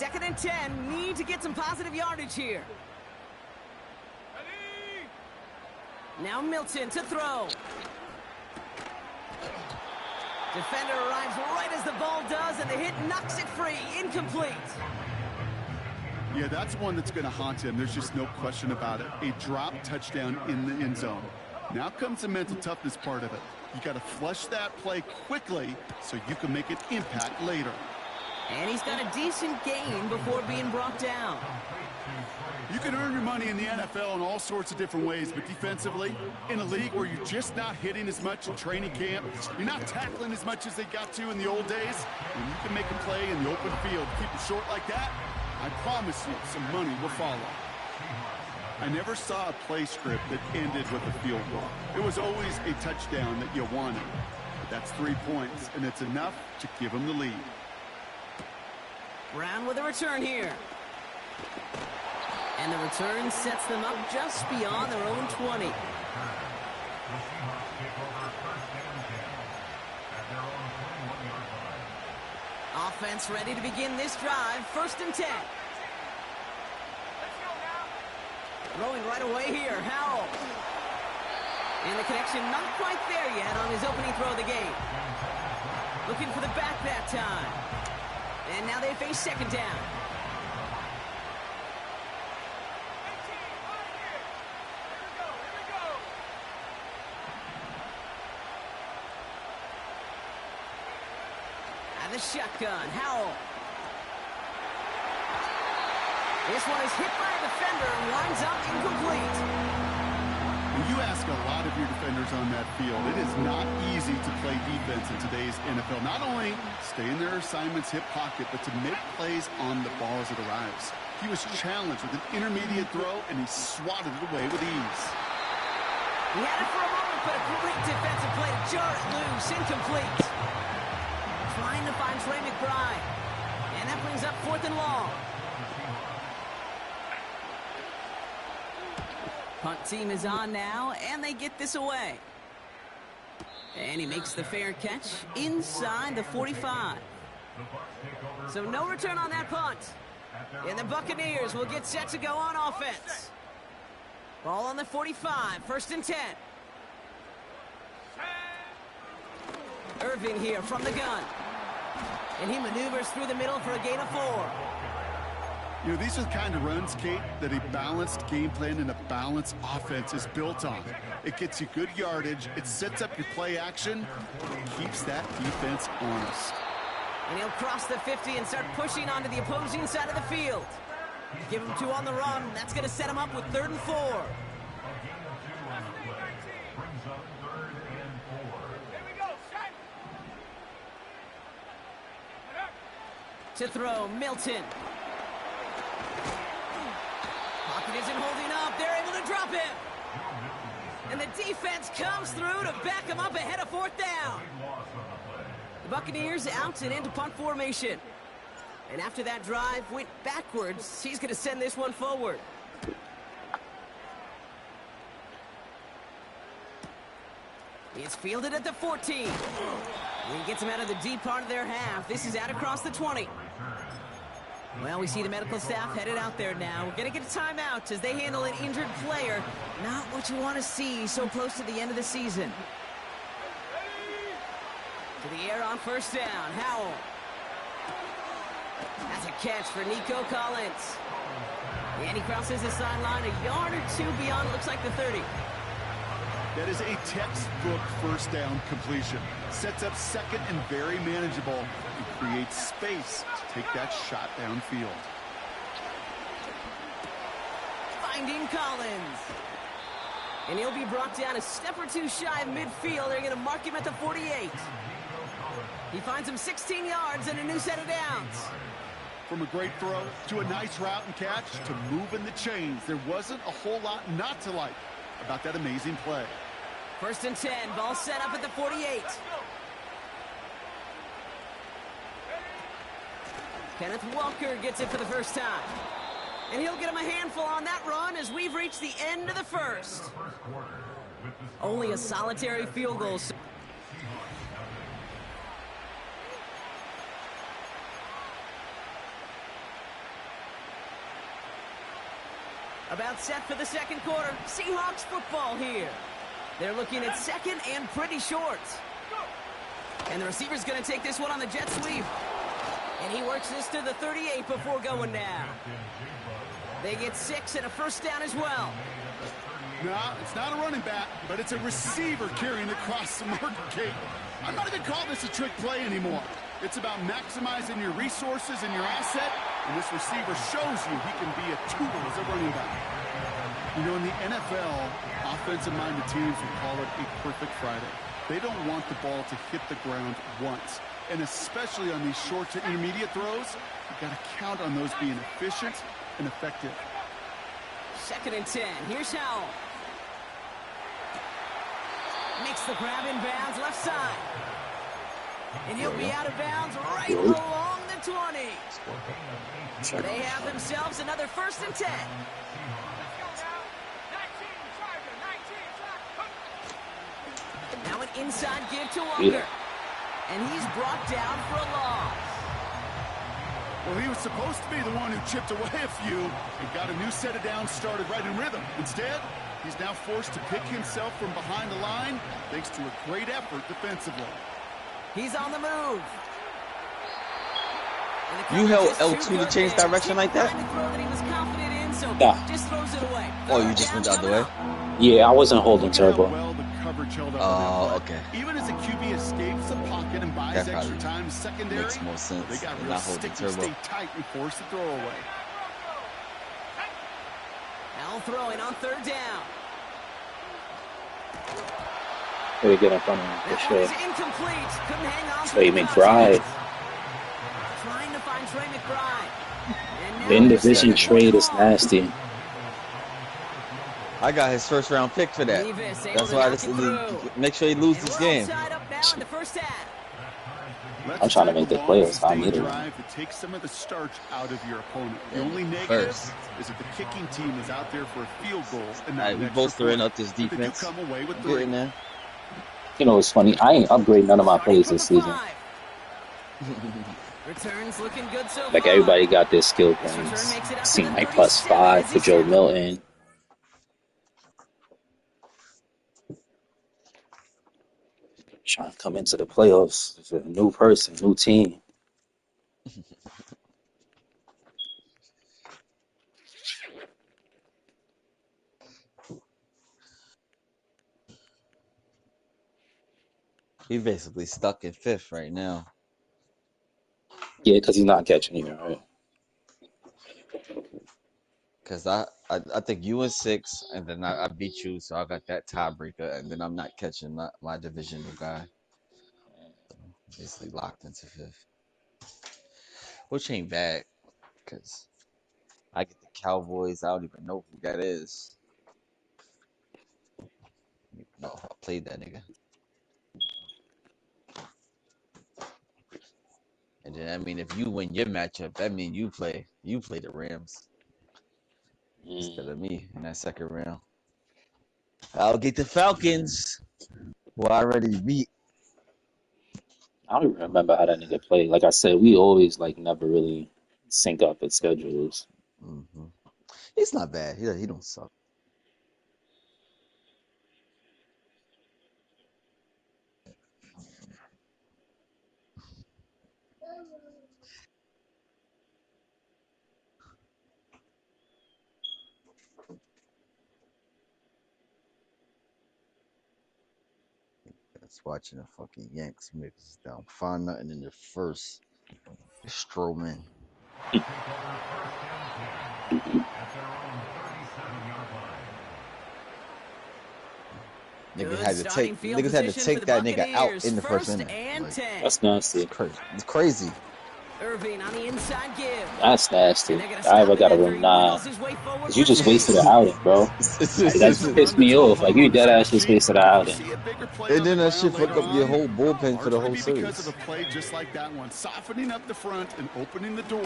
2nd and 10. Need to get some positive yardage here. Now Milton to throw. Defender arrives right as the ball does, and the hit knocks it free. Incomplete. Yeah, that's one that's going to haunt him. There's just no question about it. A drop touchdown in the end zone. Now comes the mental toughness part of it. You got to flush that play quickly so you can make an impact later. And he's got a decent gain before being brought down. You can earn your money in the NFL in all sorts of different ways, but defensively, in a league where you're just not hitting as much in training camp, you're not tackling as much as they got to in the old days, when you can make a play in the open field, keep it short like that, I promise you some money will follow. I never saw a play script that ended with a field goal. It was always a touchdown that you wanted. But that's 3 points, and it's enough to give them the lead. Brown with a return here. And the return sets them up just beyond their own 20. Offense ready to begin this drive. 1st and 10. Throwing right away here, Howell. And the connection not quite there yet on his opening throw of the game. Looking for the back that time. And now they face 2nd down. And the shotgun, Howell. This one is hit by a defender and winds up incomplete. When you ask a lot of your defenders on that field, it is not easy to play defense in today's NFL. Not only stay in their assignment's hip pocket, but to make plays on the ball as it arrives. He was challenged with an intermediate throw, and he swatted it away with ease. He had it for a moment, but a great defensive play to jar it loose. Incomplete. Trying to find Trey McBride. And that brings up 4th and long. Punt team is on now, and they get this away. And he makes the fair catch inside the 45. So no return on that punt. And the Buccaneers will get set to go on offense. Ball on the 45, 1st and 10. Irving here from the gun. And he maneuvers through the middle for a gain of 4. You know, these are the kind of runs, Kate, that a balanced game plan and a balanced offense is built on. It gets you good yardage, it sets up your play action, it keeps that defense honest. And he'll cross the 50 and start pushing onto the opposing side of the field. Give him 2 on the run. That's going to set him up with 3rd and 4. To throw, Milton. Pocket isn't holding up. They're able to drop him. And the defense comes through to back him up ahead of 4th down. The Buccaneers out and into punt formation. And after that drive went backwards, he's going to send this one forward. It's fielded at the 14. And he gets him out of the deep part of their half. This is out across the 20. Well, we see the medical staff headed out there now. We're going to get a timeout as they handle an injured player. Not what you want to see so close to the end of the season. To the air on 1st down. Howell. That's a catch for Nico Collins. And he crosses the sideline a yard or 2 beyond, looks like the 30. That is a textbook 1st down completion. Sets up 2nd and very manageable. It creates space to take that shot downfield. Finding Collins. And he'll be brought down a step or 2 shy of midfield. They're going to mark him at the 48. He finds him 16 yards and a new set of downs. From a great throw to a nice route and catch to moving the chains, there wasn't a whole lot not to like about that amazing play. 1st and 10, ball set up at the 48. Kenneth Walker gets it for the first time. And he'll get him a handful on that run as we've reached the end of the 1st. Only a solitary field goal. About set for the second quarter. Seahawks football here. They're looking at second and pretty short. And the receiver's going to take this one on the jet sweep. And he works this to the 38 before going down. They get 6 and a first down as well. No, it's not a running back, but it's a receiver carrying across the market gate. I'm not even calling this a trick play anymore. It's about maximizing your resources and your asset, and this receiver shows you he can be a tool as a running back. You know, in the NFL, offensive-minded teams will call it a perfect Friday. They don't want the ball to hit the ground once. And especially on these short to intermediate throws, you've got to count on those being efficient and effective. 2nd and 10. Here's Howell. Makes the grab in bounds left side. And he'll be out of bounds right along the 20. They have themselves another 1st and 10. Now an inside give to Walker. And he's brought down for a loss. Well, he was supposed to be the one who chipped away a few and got a new set of downs started right in rhythm. Instead, he's now forced to pick himself from behind the line thanks to a great effort defensively. He's on the move. You held L2 to change direction like that? Nah. Just throws it away. Oh, you just went the other way? Yeah, I wasn't holding turbo. Oh, okay. Even as a QB escapes the pocket and buys extra time secondary, makes more sense. they got real not holding sticky, turbo. stay tight and force the throw away. Now throwing on 3rd down. Way to get in front of him for sure. Incomplete. Couldn't hang on. Trey McBride. Trying to find Trey McBride. The in-division trade is nasty. I got his 1st round pick for that. That's why make sure he loses this game. I'm trying to make the playoffs. I'm literally. To take some of the starch out of your opponent. The only negative is that the kicking team is out there for a field goal. And all right, we both throwing up this defense. Getting there. You know, it's funny. I ain't upgrading none of my plays this season. Returns looking good so Like everybody got their skill points. Seemed like +5 for Joe Milton. Trying to come into the playoffs as a new person, new team. He's basically stuck in 5th right now. Yeah, because he's not catching you, right? Because I think you in 6, and then I beat you, so I got that tiebreaker, and then I'm not catching my divisional guy. So basically locked into 5th. Which ain't bad, because I get the Cowboys. I don't even know who that is. No, I played that nigga. And then, I mean, if you win your matchup, that means you play the Rams. Instead of me in that 2nd round. I'll get the Falcons, who I already beat. I don't even remember how that nigga played. Like I said, we always like never really sync up with schedules. Mm-hmm. He's not bad. He don't suck. Watching the fucking Yanks mix down 5-0 in the 1st. Strowman. Niggas had to take that nigga out in the 1st inning. Like, that's nasty. It's crazy. Irving on the inside give. That's nasty. I ever gotta run 9. Cause you just wasted an outing, bro. Like, that just pissed me off. Like you dead ass just wasted an outing. And then that shit fucked up your whole bullpen for the whole series. Because of a play just like that one, softening up the front and opening the door,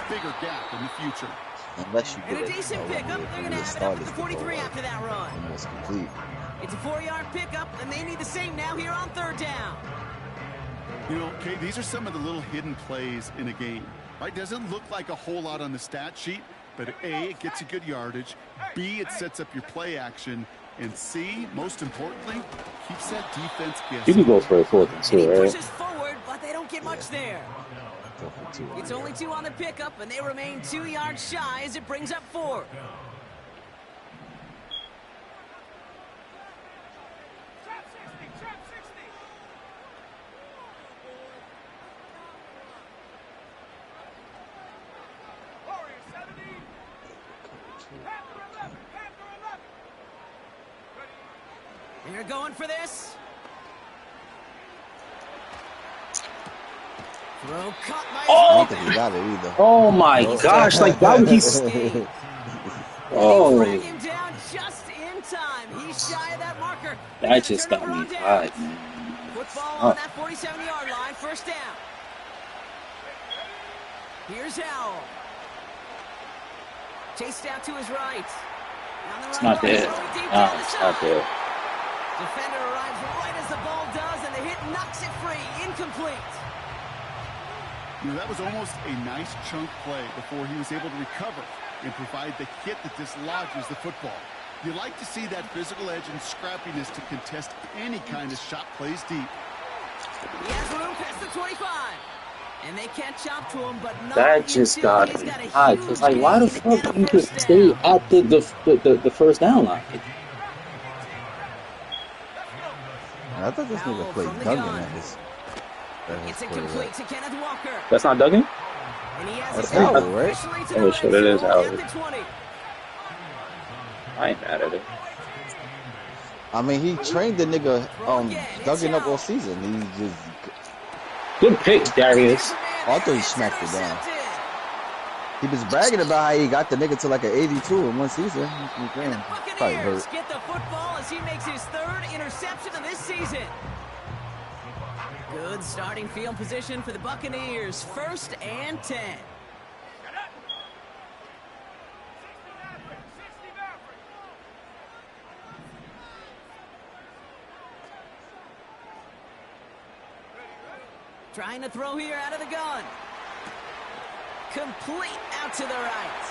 bigger gap in the future. Unless you get a decent pickup, they're gonna have it up at the 43 after that run. Almost complete. It's a 4-yard pickup, and they need the same now here on 3rd down. You know, these are some of the little hidden plays in a game, right? Doesn't look like a whole lot on the stat sheet, But A, it gets you good yardage. B, it sets up your play action. And C, most importantly, keeps that defense guessing. You can go for a 4th and 2, right? Pushes forward, but they don't get much there. It's only 2 on the pickup, and they remain 2 yards shy as it brings up 4. They're going for this. Throw cut by I don't think he got it either. Oh my gosh! Like why would he? Oh, Bring him down just in time. He's shy of that marker. that just got me hot, man. Football on that 47-yard line. First down. Here's Howell. Chased out to his right. It's not there. No, it's not there. Defender arrives right as the ball does, and the hit knocks it free. Incomplete. You know, that was almost a nice chunk play before he was able to recover and provide the hit that dislodges the football. You like to see that physical edge and scrappiness to contest any kind of shot plays deep. He has room past the 25. And they can't chop to him, but not That just got me hot. Cause like, why the fuck you could stay at the first down line? I thought this nigga played Duggan at his. It's incomplete to Kenneth Walker. That's not Duggan? And he has That's it Howard, right? officially to the Oh shit, it is red zone Howard. at the 20. I ain't mad at it. I mean, he trained the nigga Duggan up all season. He just. Good pick, Darius. Oh, I thought he smacked it down. He was bragging about how he got the nigga to like an 82 in one season. And the Probably Buccaneers hurt. get the football as he makes his 3rd interception of this season. Good starting field position for the Buccaneers. 1st and 10. Trying to throw here out of the gun. Complete out to the right.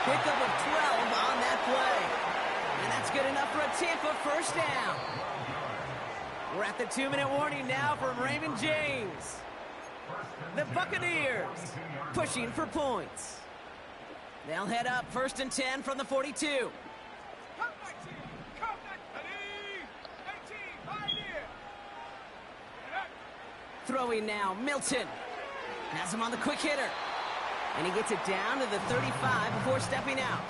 Pickup of 12 on that play. And that's good enough for a Tampa first down. We're at the 2-minute warning now from Raymond James. The Buccaneers pushing for points. They'll head up 1st and 10 from the 42. Throwing now, Milton. Has him on the quick hitter. And he gets it down to the 35 before stepping out.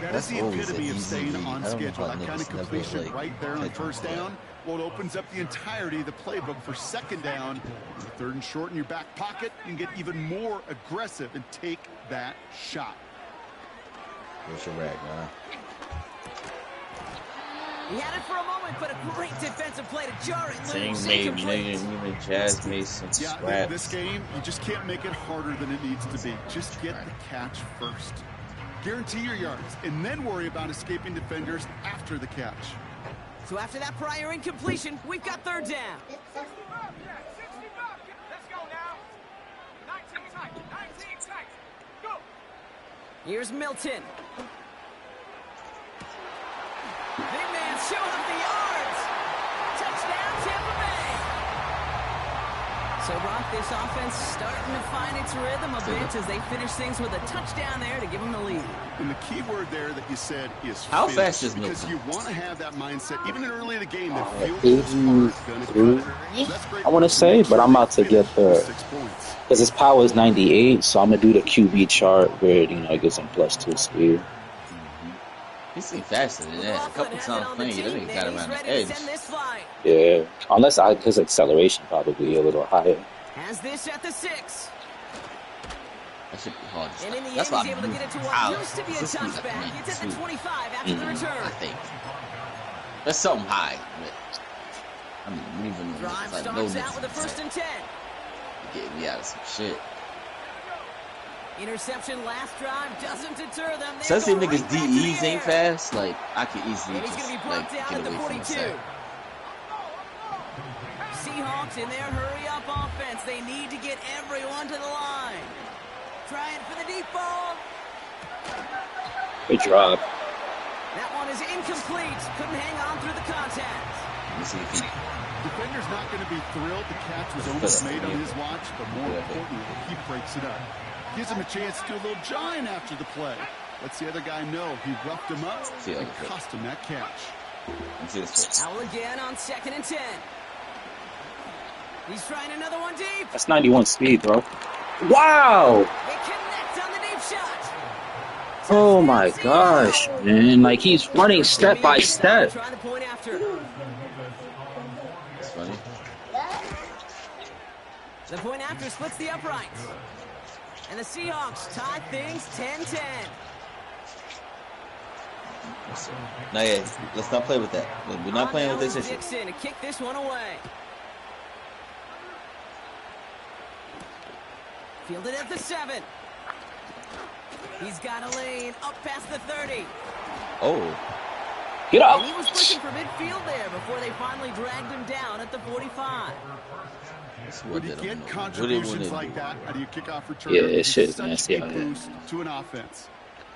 That is the epitome of staying on schedule. That kind of completion like, right there on 1st down. Well, it opens up the entirety of the playbook for 2nd down. 3rd and short in your back pocket. You can get even more aggressive and take that shot. What's your rag, man? He had it for a moment, but a great defensive play to jar it. Same name, nigga. Even Jazz Mason. Yeah, this game, you just can't make it harder than it needs to be. Just get the catch first. Guarantee your yards, and then worry about escaping defenders after the catch. So after that prior incompletion, we've got 3rd down. Let's go now. 19 tight. Go. Here's Milton. Big man showing up the yards. Touchdown, Tampa Bay. So, Brock, this offense starting to find its rhythm a bit as they finish things with a touchdown there to give them the lead. And the key word there that you said is How finish, fast is because Milton? you want to have that mindset, even early in the game, that field goals are going to come. That's great. I want to say, but I'm about to get the 6 points. because his power is 98, so I'm gonna do the QB chart where it gives him +2 speed. He's seen faster than that. A couple times playing, that nigga got around the edge. Yeah, unless his acceleration probably a little higher. Has this at the 6. That should be hard to stop. And in the That's end, why he's able to get it to what used to be a touchback. It's at the 25 after the return. I think. That's something high. But I'm leaving the Drive like, starts no out with a 1st and 10. Getting me out of some shit. Interception last drive doesn't deter them. Since these niggas DEs ain't fast, like, I could easily And he's just, going to be brought like, down get at the away from 42. the sack. Seahawks in their hurry-up offense. They need to get everyone to the line. Trying for the deep ball. Good drop. That one is incomplete. Couldn't hang on through the contact. Let me see if he. Defender's not going to be thrilled the catch was almost made on his watch, but more importantly, he breaks it up. Gives him a chance to do a little giant after the play. Lets the other guy know he roughed him up and cost him that catch. Let's see this. Howell again on 2nd and 10. He's trying another one deep. That's 91 speed, bro. Wow! They connect on the deep shot. Oh my gosh, man. Like, he's running step by step. Try the point after. It's funny. The point after splits the uprights. And the Seahawks tie things 10-10. No, yeah, let's not play with that. We're not playing with this issue. Dixon to kick this one away. Fielded at the 7. He's got a lane up past the 30. Oh. Get up! And he was pushing for midfield there before they finally dragged him down at the 45. When you get contributions like that out of your kickoff return, Yeah, it should, it's man. such See a how it boost to an offense.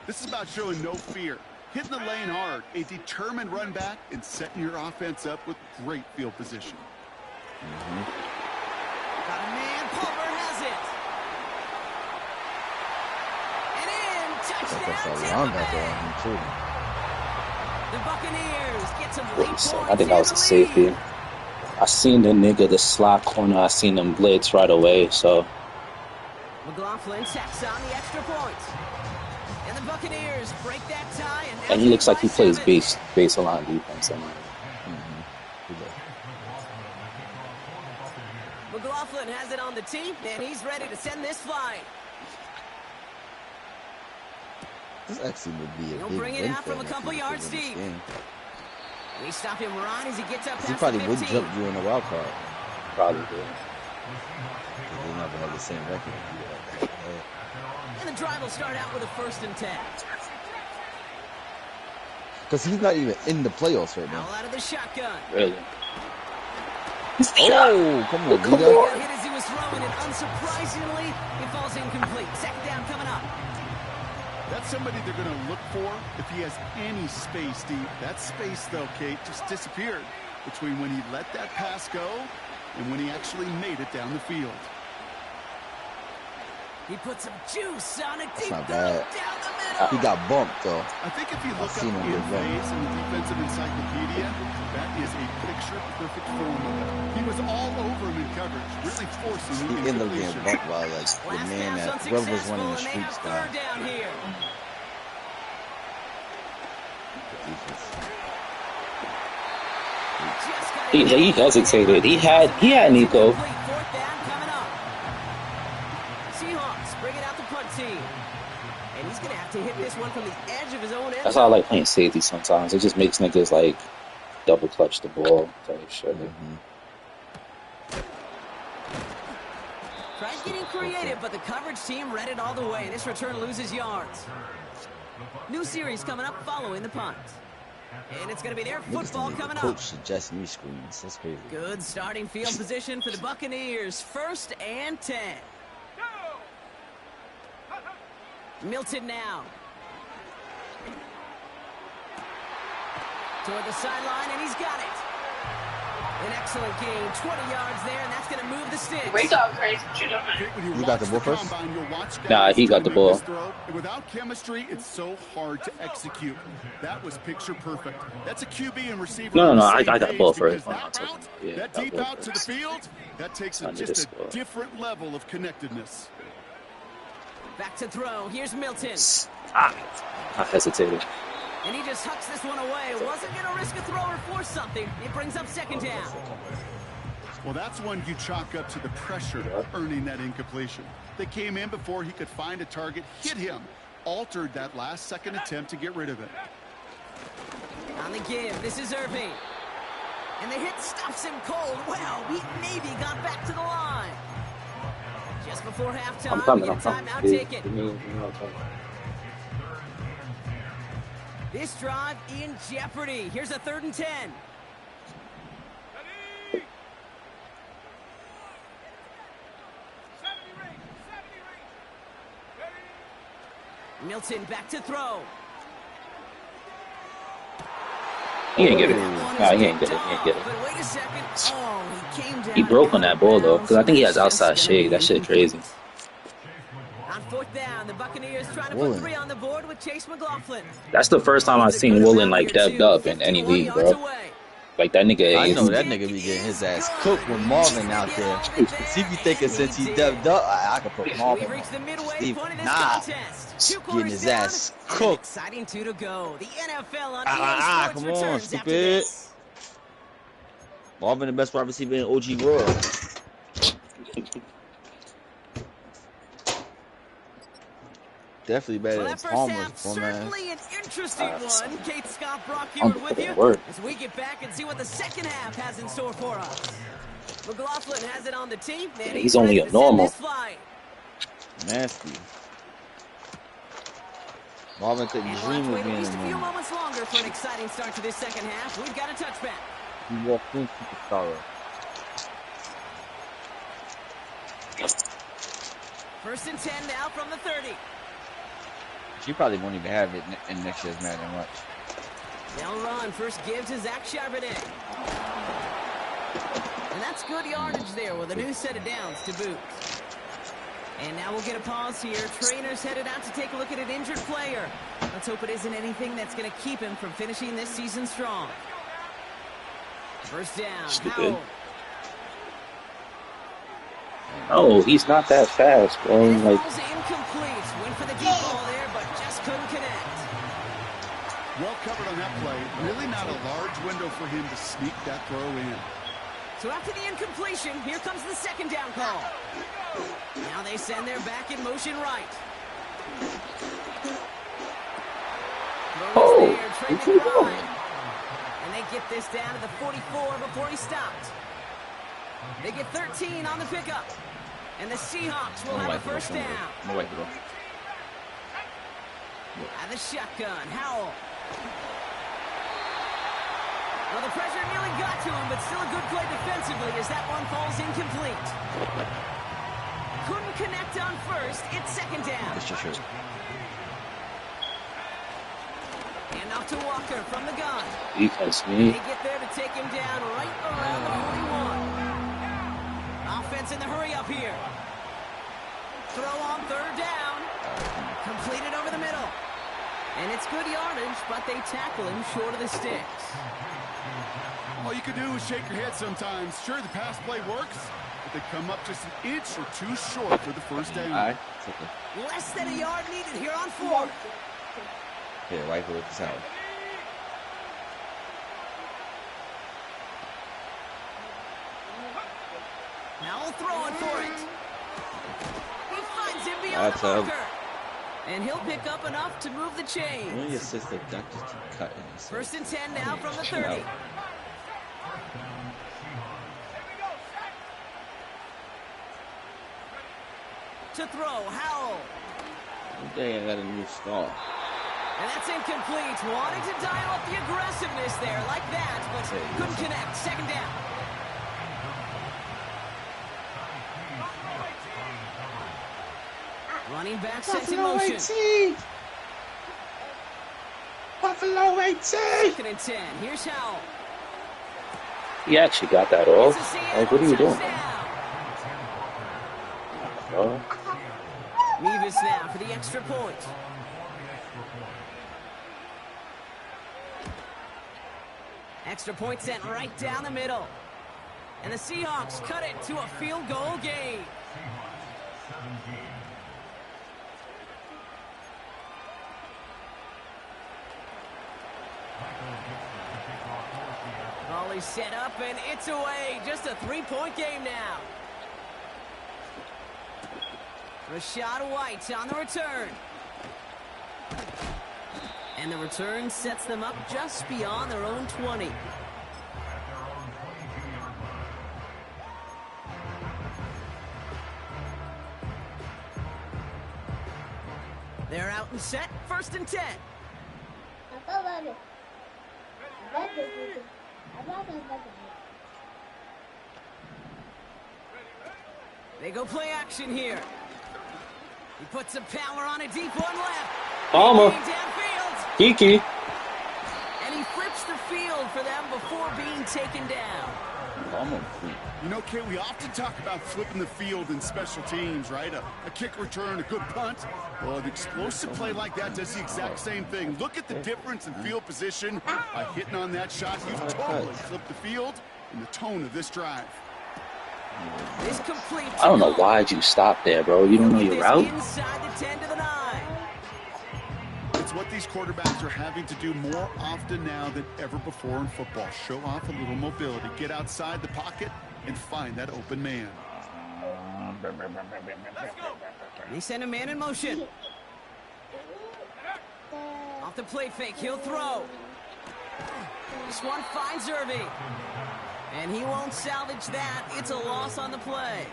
This is about showing no fear, hitting the lane hard, a determined run back, and setting your offense up with great field position. Got a man, Palmer has it. And in, That's a touchdown, linebacker on him, too. The Buccaneers get some late points. I think that was a safety. I seen the nigga, the slot corner. I seen them blitz right away. So McLaughlin tacks on the extra point. And the Buccaneers break that tie. and he looks like he plays base line defense. I mean. McLaughlin has it on the tee, and he's ready to send this flying. This actually would be a He'll big bring it win out for from him a if couple he yards could win this deep. game. We stop him right as he gets up 'Cause past he probably the would 15. jump you in the wild card. Probably. They never have the same record. And the drive will start out with a 1st and 10. Because he's not even in the playoffs right now. Howell out of the shotgun. Really. Oh, come on, Come Lito. on. Hit as he was throwing, and unsurprisingly, it falls incomplete. 2nd down coming up. That's somebody they're going to look for if he has any space deep. That space, though, Kate, just disappeared between when he let that pass go and when he actually made it down the field. He put some juice on a deep not throw bad. down the middle. He got bumped, though. I think if you look up seen him in get bumped. phase in the defensive encyclopedia, that is a picture-perfect formula. He was all over him in coverage, really forcing the He ended up getting incompletion. bumped by, like, the Last man pass that whoever was running the unsuccessful, and they have streets guy. 3rd down here. Just got it. He hesitated. He had Nico. 4th down coming up. Seahawks bringing out the punt team. And he's going to have to hit this one from the edge of his own end. That's how I like playing safety sometimes. It just makes niggas like double clutch the ball type shit. Tried getting creative, but the coverage team read it all the way. This return loses yards. New series coming up following the punt. And it's going to be their Niggas football think the coming coach up. suggests new screens. That's crazy. Good starting field position for the Buccaneers. 1st and 10. Milton now. Toward the sideline, and he's got it. An excellent gain, 20 yards there, and that's going to move the sticks. Wake up, Grace. What you doing? When you You got watch the ball first? combine, you'll watch guys Nah, he got the make ball. this throw, and without chemistry, it's so hard to execute. That was picture perfect. That's a QB and receiver. No, on no, the I same got the page ball first. because that I'm talking- route, yeah, that got deep ball out to the first. field, that takes Under just the a score. different level of connectedness. Back to throw. Here's Milton. I hesitated. And he just hucks this one away. Wasn't going to risk a throw or force something. It brings up 2nd down. Well, that's one you chalk up to the pressure of earning that incompletion. They came in before he could find a target, hit him, altered that last-second attempt to get rid of it. On the give, this is Irving. And the hit stops him cold. Wow, he maybe got back to the line. Just before halftime, I'm coming. we I'm get a coming. timeout Give taken. me, I'm coming. This drive in jeopardy. Here's a 3rd and 10. Ready? 70 ring. 70 ring. Milton back to throw. He ain't get it. That one Nah, is he ain't picked get it. He ain't off, get it. but wait a second. Oh, he came down He broke on out that of ball, though, bounds, because I so think he has that's just outside gonna shade. be That shit incomplete. crazy. On fourth down, the Buccaneers trying to put Woolen. 3 on the board with Chase McLaughlin. That's the first time I've Needs a seen good Woolen, amount like, here, stepped too. up in any 51 league, yards bro. away. Like, that nigga I know is... that nigga be getting his ass cooked with Marvin out there. He be thinking since he dubbed up, I could put Marvin We've reached the on. midway Steve, point of this nah, contest. 2 getting quarters his down, ass and an cooked. exciting 2 to go. The NFL on EA Sports Come on, returns after stupid. this. Marvin, the best wide receiver in OG world. Definitely better Well, than that first Palmer's half, bum ass. certainly an interesting one. Kate Scott Brock I here don't with put you in work. as we get back and see what the second half has in store for us. McLaughlin has it on the team, and He's only ready a to send normal. this flight. Nasty. Marvin couldn't And we'll have dream to of wait at being least a a few normal. moments longer for an exciting start to this second half. We've got a touchback. He walked in superstar. First and 10 now from the 30. She probably won't even have it in next year's Madden much. They'll run. First give to Zach Charbonnet. And that's good yardage there with a new set of downs to boot. And now we'll get a pause here. Trainers headed out to take a look at an injured player. Let's hope it isn't anything that's going to keep him from finishing this season strong. First down. Stupid. Howell. Oh, he's not that fast, bro. And it Like, falls incomplete. Went for the deep ball there, but just couldn't connect. Well covered on that play. Really not a large window for him to sneak that throw in. So after the incompletion, here comes the second down call. Now they send their back in motion right. Oh, there, Trey where'd he go? McBride. And they get this down to the 44 before he stopped. They get 13 on the pickup. And the Seahawks will have a first down. No way, bro. And the shotgun, Howell. Well, the pressure nearly got to him, but still a good play defensively as that one falls incomplete. Couldn't connect on first. It's second down. That's your shirt. And off to Walker from the gun. defense, They me. get there to take him down right around the 41. Offense in the hurry up here. Throw on third down. Completed over the middle. And it's good yardage, but they tackle him short of the sticks. All you can do is shake your head sometimes. Sure, the pass play works, but they come up just an inch or two short for the first down. All right. It's okay. Less than a yard needed here on fourth. Here, wipe it with the towel. Now throwing for it. He finds him beyond That's the a- marker. And he'll pick up enough to move the When chains. your sister duck just keep cutting. So. First and 10 now from the Chill 30. out. To throw, Howell. They got a new star. And that's incomplete. Wanting to dial up the aggressiveness there like that, but couldn't connect. Second down. Running back sent in motion. 18! Buffalo 18! Second and 10. Here's Howell. He actually got that off. It's a Like, what are you Seattle doing, touchdown. bro? Mevis now for the extra point. Extra point sent right down the middle. And the Seahawks cut it to a field goal game. Volley set up and it's away. Just a 3-point game now. Rashad White on the return. And the return sets them up just beyond their own 20. They're out and set. First and 10. They go play action here. He puts some power on a deep one left. Palmer. Downfield. Kiki. And he flips the field for them before being taken down. Almost. You know, Kate, we often talk about flipping the field in special teams, right? A kick return, a good punt. Well, an explosive play like that does the exact same thing. Look at the difference in field position by hitting on that shot. You totally flipped the field and the tone of this drive. This complete. I don't know why'd you stop there, bro. You don't know your route? Inside the 10 to the 9. It's what these quarterbacks are having to do more often now than ever before in football. Show off a little mobility. Get outside the pocket and find that open man. They send a man in motion. Off the play fake, he'll throw. This one finds Irving. And he won't salvage that. It's a loss on the play.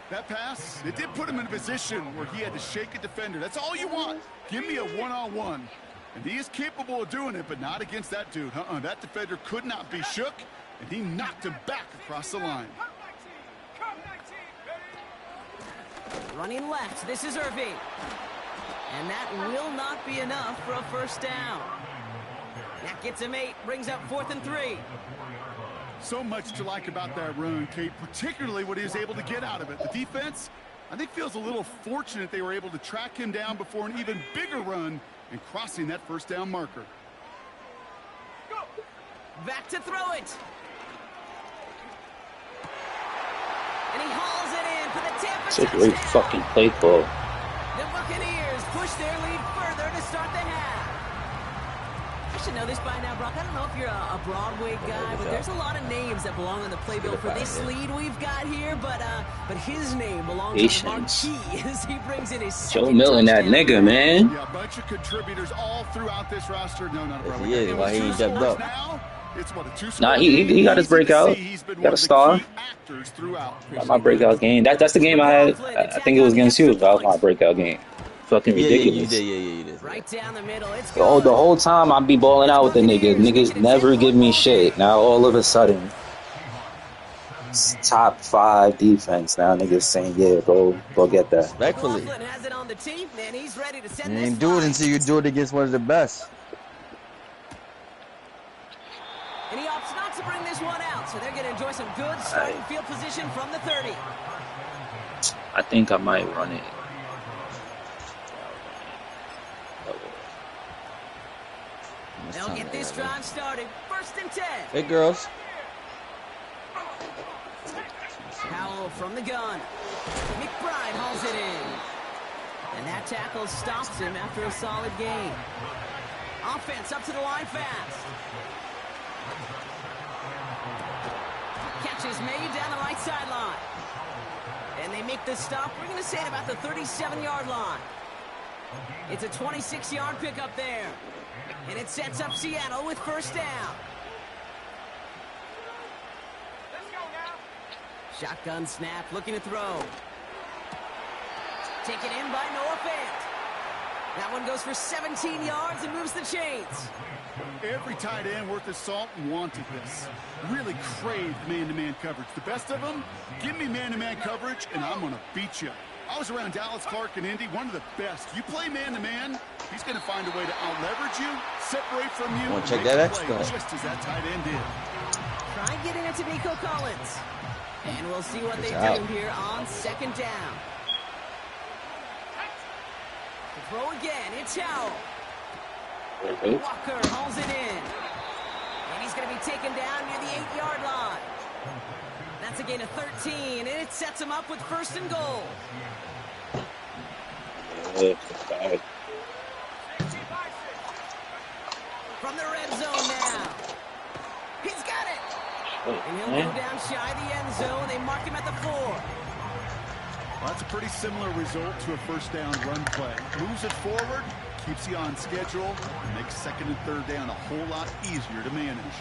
That pass, it did put him in a position where he had to shake a defender. That's all you want. Give me a one-on-one. And he is capable of doing it, but not against that dude. That defender could not be shook, and he knocked him back across the line. Running left, this is Irving. And that will not be enough for a first down. That gets him 8, brings up 4th and 3. So much to like about that run, Kate, particularly what he was able to get out of it. The defense, I think, feels a little fortunate they were able to track him down before an even bigger run and crossing that first down marker. Back to throw it. And he hauls it in for the Tampa It's a great touchdown. fucking play call. The Buccaneers push their lead further to start the half. I should know this by now, Brock. I don't know if you're a Broadway guy, but there's a lot of names that belong on the playbill for this lead we've got here. But his name belongs on the marquee as he brings in his Joe Milton, that nigga, man. Yeah, a bunch of contributors all throughout this roster. No, not a Broadway. He is. Why he ain't jumped up? Now, it's what, a two-score Nah, he got his breakout. Got a star. Got my breakout game. That's the game I had. I think it was against you. That was my breakout game. Fucking ridiculous. Yeah, you did. Right down the middle. It's The whole time I be balling out with the niggas. Niggas never give me shit. Now all of a sudden, it's top 5 defense. Now niggas saying, yeah, go get that. Respectfully. has it on the team, and he's ready to send You this ain't do it fight. until you do it against one of the best. And he opts not to bring this one out, so they're going to enjoy some good starting field position from the 30. I think I might run it. They'll get this drive started. 1st and 10. Hey, girls. Powell from the gun. McBride hauls it in. And that tackle stops him after a solid gain. Offense up to the line fast. Catch is made down the right sideline. And they make the stop. We're going to say at about the 37-yard line. It's a 26-yard pickup there. And it sets up Seattle with first down. Let's go now. Shotgun snap, looking to throw. Taken in by Noah Fant. That one goes for 17 yards and moves the chains. Every tight end worth his salt wanted this. Really craved man-to-man coverage. The best of them, give me man-to-man coverage, and I'm going to beat you. I was around Dallas Clark and Indy, one of the best. You play man-to-man, he's going to find a way to out-leverage you, separate from you, Wanna check make that a play X-Gun? just as that tight end did. Try getting it to Nico Collins. And we'll see what they Good do job. here on 2nd down. To throw again, it's Howell. Walker hauls it in. And he's going to be taken down near the 8-yard line. That's a gain of 13, and it sets him up with 1st and goal. From the red zone now. He's got it. And he'll go down shy of the end zone. They mark him at the 4. Well, that's a pretty similar result to a first down run play. Moves it forward, keeps you on schedule, and makes 2nd and 3rd down a whole lot easier to manage.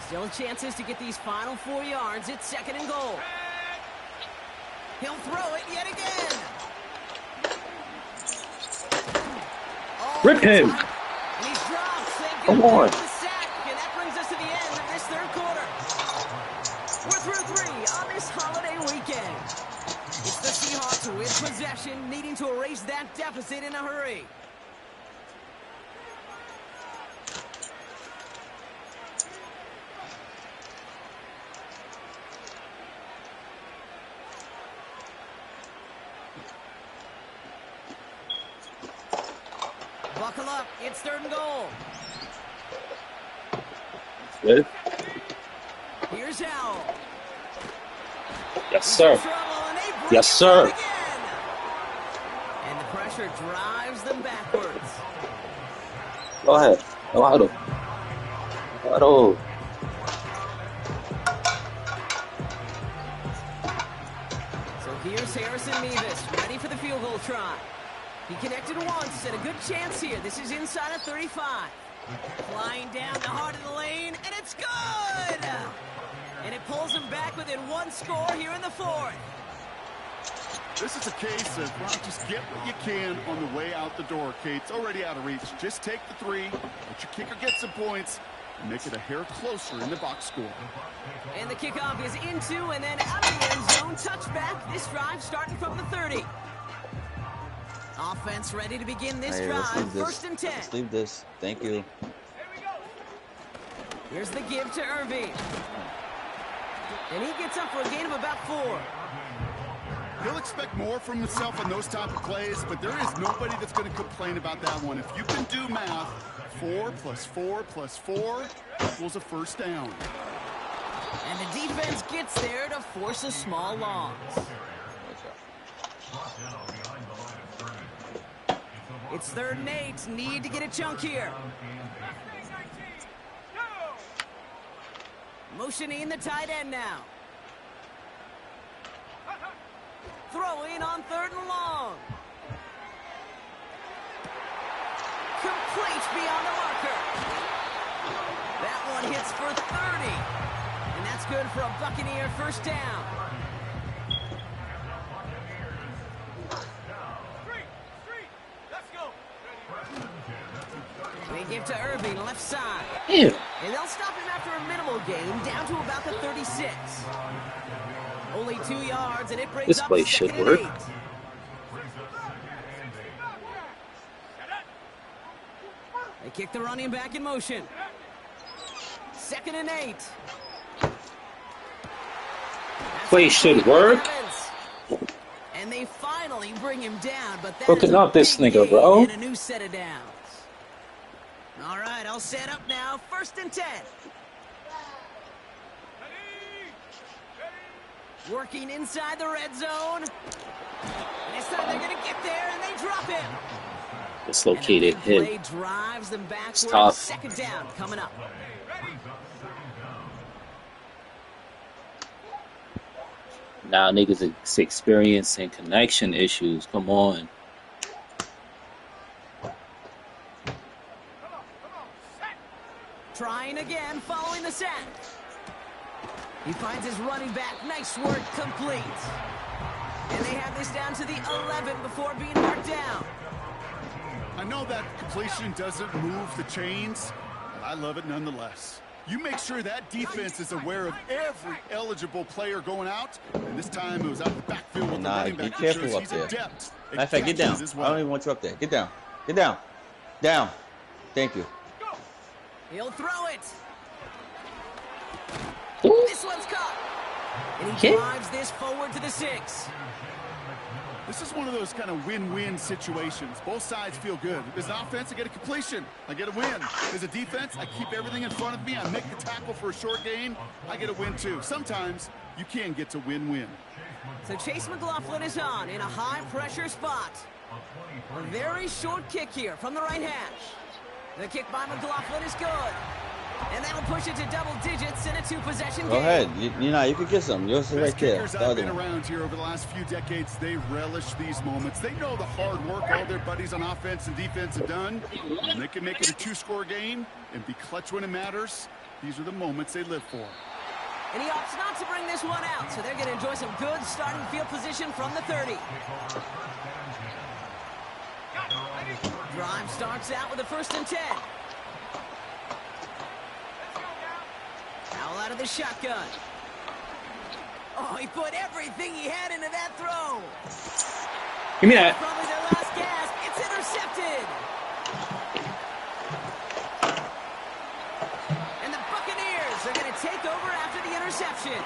Still chances to get these final 4 yards. It's 2nd and goal. He'll throw it yet again. Oh, Rip him. and he's dropped. Thank Come goodness on. for the sack. And that brings us to the end of this 3rd quarter. We're through 3 on this holiday weekend. It's the Seahawks with possession. possession, needing to erase that deficit in a hurry. Buckle up, it's 3rd and goal. Good. Here's Howell. Yes, sir. Yes, sir. And the pressure drives them backwards. Go ahead. No huddle. Huddle. So here's Harrison Mevis, ready for the field goal try. He connected once, and a good chance here. This is inside of 35. Flying down the heart of the lane, and it's good! And it pulls him back within 1 score here in the 4th. This is a case of, well, just get what you can on the way out the door, Kate. It's already out of reach. Just take the 3, let your kicker get some points, and make it a hair closer in the box score. And the kickoff is into and then out of the end zone. Touchback. This drive starting from the 30. Offense ready to begin this drive. 1st and 10. Let's leave this. Thank you. Here's the give to Irving. And he gets up for a gain of about 4. He'll expect more from himself on those type of plays, but there is nobody that's going to complain about that one. If you can do math, 4 + 4 + 4 equals a 1st down. And the defense gets there to force a small loss. It's 3rd and 8. Need to get a chunk here. Motioning the tight end now. Throwing on 3rd and long. Complete beyond the marker. That one hits for 30. And that's good for a Buccaneer 1st down. They give to Irving, left side. Ew. And they'll stop him after a minimal gain, down to about the 36. Only 2 yards, and it brings This up play 2nd should and work. 8. They kick the running back in motion. 2nd and 8. Play should work. And they finally bring him down, but that Hooking is a up this big nigga, gain bro. and a new set of downs. All right, I'll set up now. 1st and 10. Working inside the red zone. And this time they're going to get there, and they drop him. Dislocated And the big hip. play drives them backwards. tough. 2nd down coming up. Now niggas is experiencing connection issues. Come on. Trying again, following the sack. He finds his running back. Nice work, complete. And they have this down to the 11 before being marked down. I know that completion doesn't move the chains, but I love it nonetheless. You make sure that defense is aware of every eligible player going out, and this time it was out the backfield with the running Be back. careful up He's there. adept at Matter of fact, get down. catches as well. I don't even want you up there. Get down. Get down. Down. Thank you. He'll throw it. Ooh. This one's caught. And he Okay. drives this forward to the 6. This is one of those kind of win-win situations. Both sides feel good. As an offense, I get a completion. I get a win. As a defense, I keep everything in front of me. I make the tackle for a short gain. I get a win, too. Sometimes you can get to win-win. So Chase McLaughlin is on in a high-pressure spot. A very short kick here from the right hash. The kick by McLaughlin is good. And that'll push it to double digits in a 2-possession game. Go ahead. You can get some. Yours is Best right there. kickers The I've other been one. around here over the last few decades, they relish these moments. They know the hard work all their buddies on offense and defense have done. And they can make it a 2-score game and be clutch when it matters. These are the moments they live for. And he opts not to bring this one out, so they're going to enjoy some good starting field position from the 30. Drive starts out with a 1st and 10. Foul out of the shotgun. Oh, he put everything he had into that throw. Give me that. Probably their last gasp. It's intercepted. And the Buccaneers are going to take over after the interception.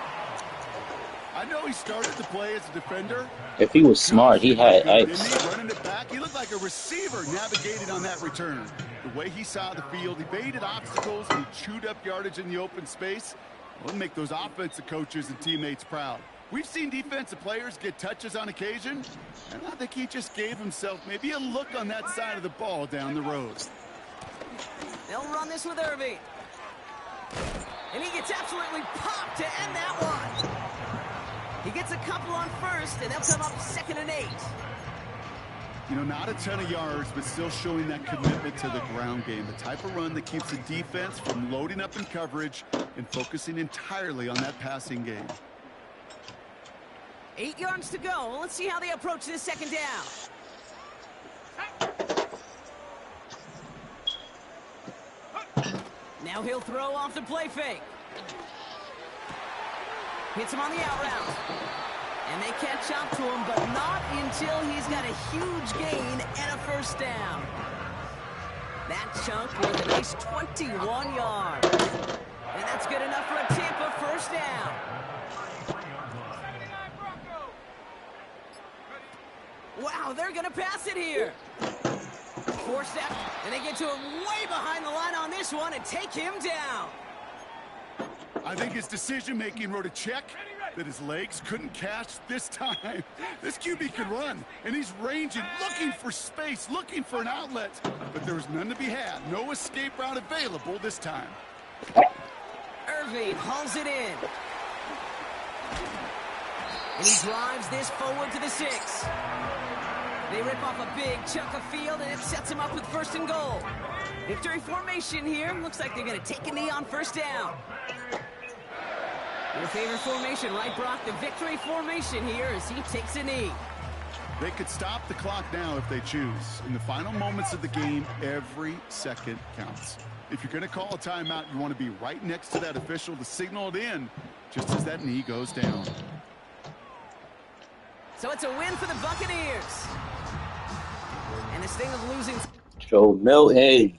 I know he started the play as a defender. If he was smart, he had Didn't X. he? Running it back, he looked like a receiver navigating on that return. The way he saw the field, he baited obstacles and chewed up yardage in the open space. Will make those offensive coaches and teammates proud. We've seen defensive players get touches on occasion, and I think he just gave himself maybe a look on that side of the ball down the road. They'll run this with Irving. And he gets absolutely popped to end that one. He gets a couple on first, and they'll come up 2nd and 8. You know, not a ton of yards, but still showing that commitment to the ground game. The type of run that keeps the defense from loading up in coverage and focusing entirely on that passing game. 8 yards to go. Let's see how they approach this 2nd down. Now he'll throw off the play fake. Hits him on the out route. And they catch up to him, but not until he's got a huge gain and a 1st down. That chunk with a nice 21 yards. And that's good enough for a Tampa 1st down. Wow, they're going to pass it here. 4 steps, and they get to him way behind the line on this one and take him down. I think his decision-making wrote a check that his legs couldn't catch this time. This QB can run, and he's ranging, looking for space, looking for an outlet. But there was none to be had. No escape route available this time. Irving hauls it in. And he drives this forward to the 6. They rip off a big chunk of field, and it sets him up with 1st and goal. Victory formation here. Looks like they're going to take a knee on 1st down. Your favorite formation, right, Brock? The victory formation here as he takes a knee. They could stop the clock now if they choose. In the final moments of the game, every second counts. If you're going to call a timeout, you want to be right next to that official to signal it in just as that knee goes down. So it's a win for the Buccaneers. And this thing of losing... Joe Milton.